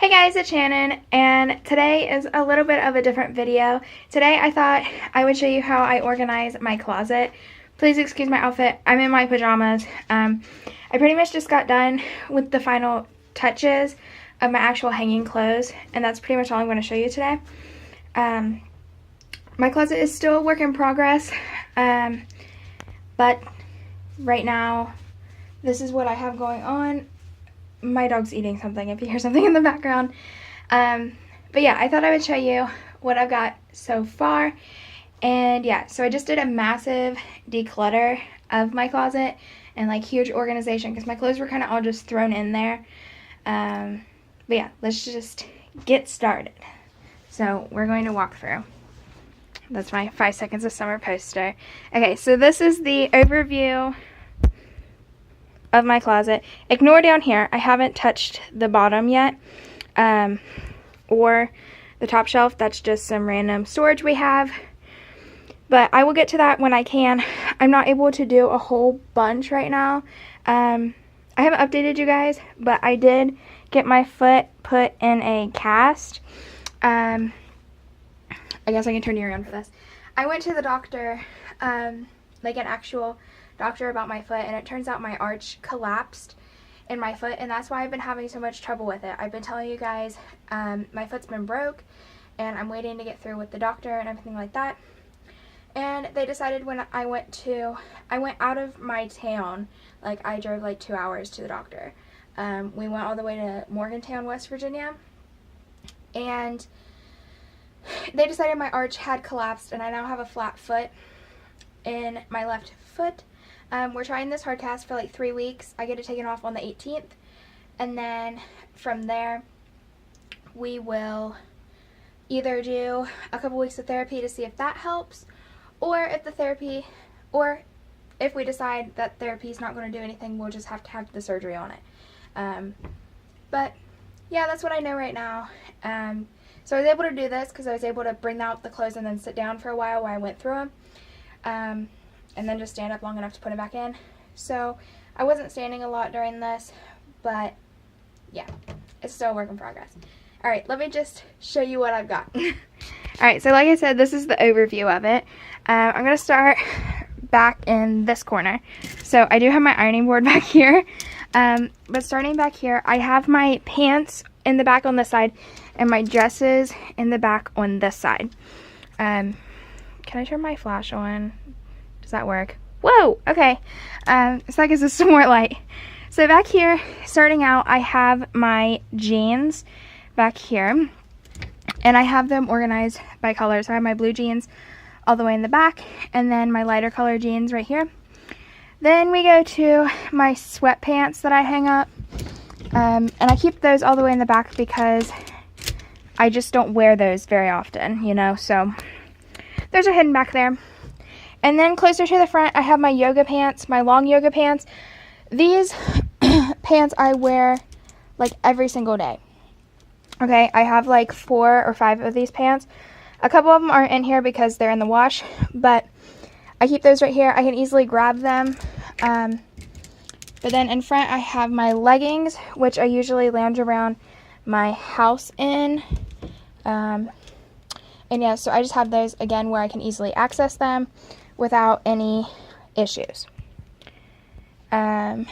Hey guys, it's Shannon, and today is a little bit of a different video. Today I thought I would show you how I organize my closet. Please excuse my outfit. I'm in my pajamas. I pretty much just got done with the final touches of my actual hanging clothes, and that's pretty much all I'm going to show you today. My closet is still a work in progress, but right now this is what I have going on. My dog's eating something if you hear something in the background. But yeah, I thought I would show you what I've got so far. And yeah, so I just did a massive declutter of my closet and like huge organization because my clothes were kind of all just thrown in there. But yeah, let's just get started. So we're going to walk through. That's my 5 seconds of summer poster. Okay, so this is the overview of my closet. Ignore down here. I haven't touched the bottom yet, or the top shelf. That's just some random storage we have. But I will get to that when I can. I'm not able to do a whole bunch right now. I haven't updated you guys, but I did get my foot put in a cast. I guess I can turn you around for this. I went to the doctor, like an actual doctor, about my foot, and it turns out my arch collapsed in my foot, and that's why I've been having so much trouble with it. I've been telling you guys, my foot's been broke, and I'm waiting to get through with the doctor and everything like that. And they decided when I went out of my town, like I drove like 2 hours to the doctor. We went all the way to Morgantown, West Virginia, and they decided my arch had collapsed, and I now have a flat foot in my left foot. We're trying this hard cast for like 3 weeks. I get it taken off on the 18th, and then from there we will either do a couple weeks of therapy to see if that helps, or if we decide that therapy is not going to do anything, we'll just have to have the surgery on it. But yeah, that's what I know right now. So I was able to do this because I was able to bring out the clothes and then sit down for a while I went through them. And then just stand up long enough to put it back in. So I wasn't standing a lot during this, but yeah, it's still a work in progress. Alright, let me just show you what I've got. Alright, so like I said, this is the overview of it. I'm going to start back in this corner. So I do have my ironing board back here, but starting back here, I have my pants in the back on this side and my dresses in the back on this side. Can I turn my flash on? Does that work? Whoa, okay. So that gives us some more light. So back here, starting out, I have my jeans back here, and I have them organized by color. So I have my blue jeans all the way in the back, and then my lighter color jeans right here. Then we go to my sweatpants that I hang up, and I keep those all the way in the back because I just don't wear those very often, you know, so those are hidden back there. And then closer to the front, I have my yoga pants, my long yoga pants. These pants I wear like every single day. Okay, I have like 4 or 5 of these pants. A couple of them aren't in here because they're in the wash, but I keep those right here. I can easily grab them. But then in front, I have my leggings, which I usually lounge around my house in. And yeah, so I just have those again where I can easily access them without any issues. Yeah,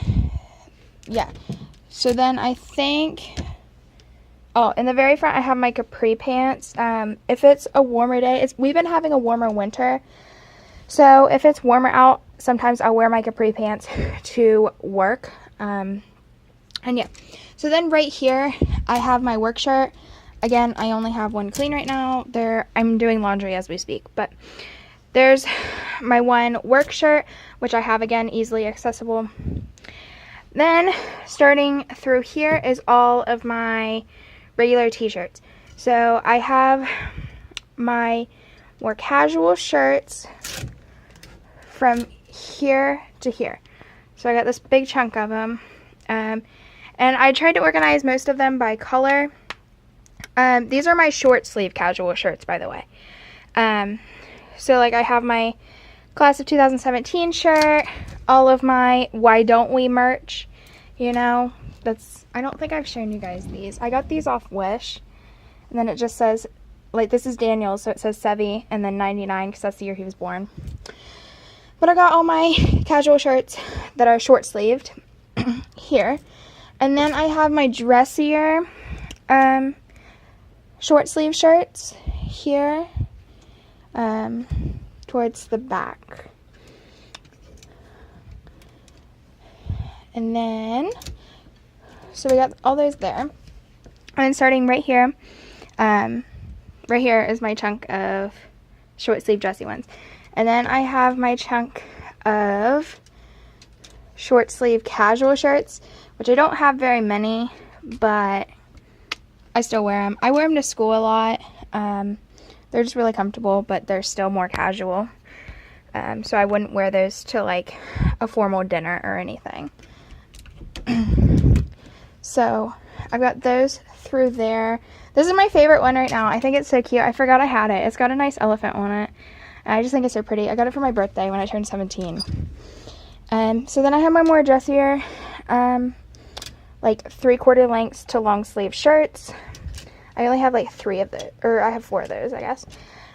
so then I think, oh, in the very front I have my capri pants. If it's a warmer day, we've been having a warmer winter, so if it's warmer out, sometimes I'll wear my capri pants to work. And yeah, so then right here I have my work shirt. Again, I only have one clean right now. I'm doing laundry as we speak, but there's my one work shirt, which I have, again, easily accessible. Then, starting through here is all of my regular t-shirts. So, I have my more casual shirts from here to here. So, I got this big chunk of them. And I tried to organize most of them by color. These are my short sleeve casual shirts, by the way. So, like, I have my Class of 2017 shirt, all of my Why Don't We merch, you know, I don't think I've shown you guys these. I got these off Wish, and then it just says, like, this is Daniel's, so it says Sevi and then 99 because that's the year he was born. But I got all my casual shirts that are short sleeved here, and then I have my dressier short sleeve shirts here towards the back. And then, so we got all those there. And then starting right here, right here is my chunk of short sleeve dressy ones. And then I have my chunk of short sleeve casual shirts, which I don't have very many, but I still wear them. I wear them to school a lot. They're just really comfortable, but they're still more casual. So I wouldn't wear those to like a formal dinner or anything. So I've got those through there. This is my favorite one right now. I think it's so cute. I forgot I had it. It's got a nice elephant on it. And I just think it's so pretty. I got it for my birthday when I turned 17. So then I have my more dressier, like 3/4 lengths to long sleeve shirts. I only have like 3 of those, or I have 4 of those, I guess.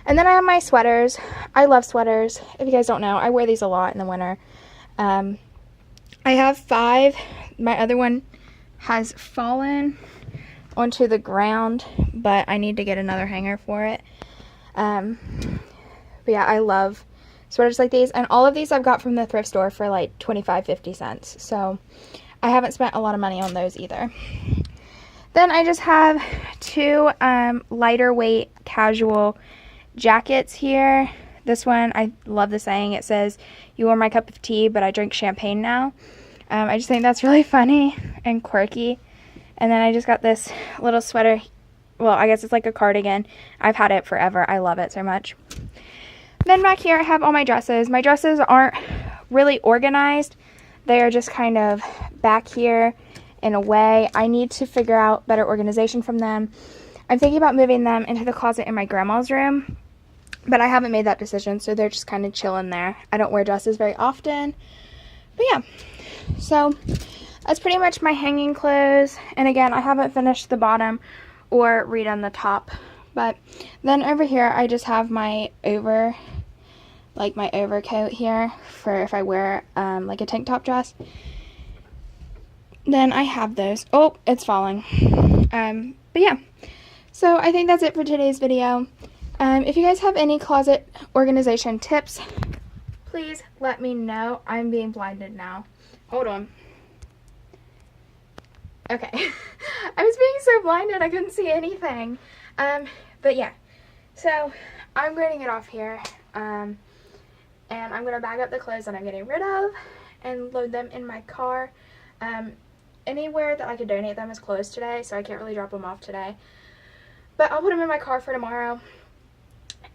And then I have my sweaters. I love sweaters. If you guys don't know, I wear these a lot in the winter. I have 5. My other one has fallen onto the ground, but I need to get another hanger for it. But yeah, I love sweaters like these, and all of these I've got from the thrift store for like 25-50 cents, so I haven't spent a lot of money on those either. Then I just have 2 lighter weight casual jackets here. This one, I love the saying. It says, "You are my cup of tea, but I drink champagne now." I just think that's really funny and quirky. And then I just got this little sweater. Well, I guess it's like a cardigan. I've had it forever. I love it so much. Then back here I have all my dresses. My dresses aren't really organized. They are just kind of back here in a way. I need to figure out better organization from them. I'm thinking about moving them into the closet in my grandma's room, but I haven't made that decision, so they're just kind of chilling there. I don't wear dresses very often, but yeah. So that's pretty much my hanging clothes, and again, I haven't finished the bottom or redone the top. But then over here I just have my my overcoat here for if I wear like a tank top dress. Then I have those. Oh, it's falling. But yeah, so I think that's it for today's video. If you guys have any closet organization tips, please let me know. I'm being blinded now. Hold on. Okay. I was being so blinded I couldn't see anything. But yeah, so I'm getting it off here, and I'm going to bag up the clothes that I'm getting rid of and load them in my car. Anywhere that I could donate them is closed today, so I can't really drop them off today. But I'll put them in my car for tomorrow,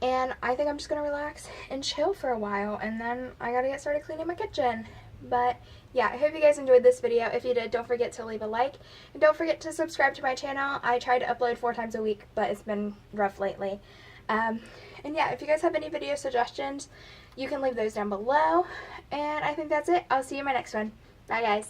and I think I'm just going to relax and chill for a while, and then I got to get started cleaning my kitchen. But yeah, I hope you guys enjoyed this video. If you did, don't forget to leave a like, and don't forget to subscribe to my channel. I try to upload 4 times a week, but it's been rough lately. And yeah, if you guys have any video suggestions, you can leave those down below. And I think that's it. I'll see you in my next one. Bye, guys.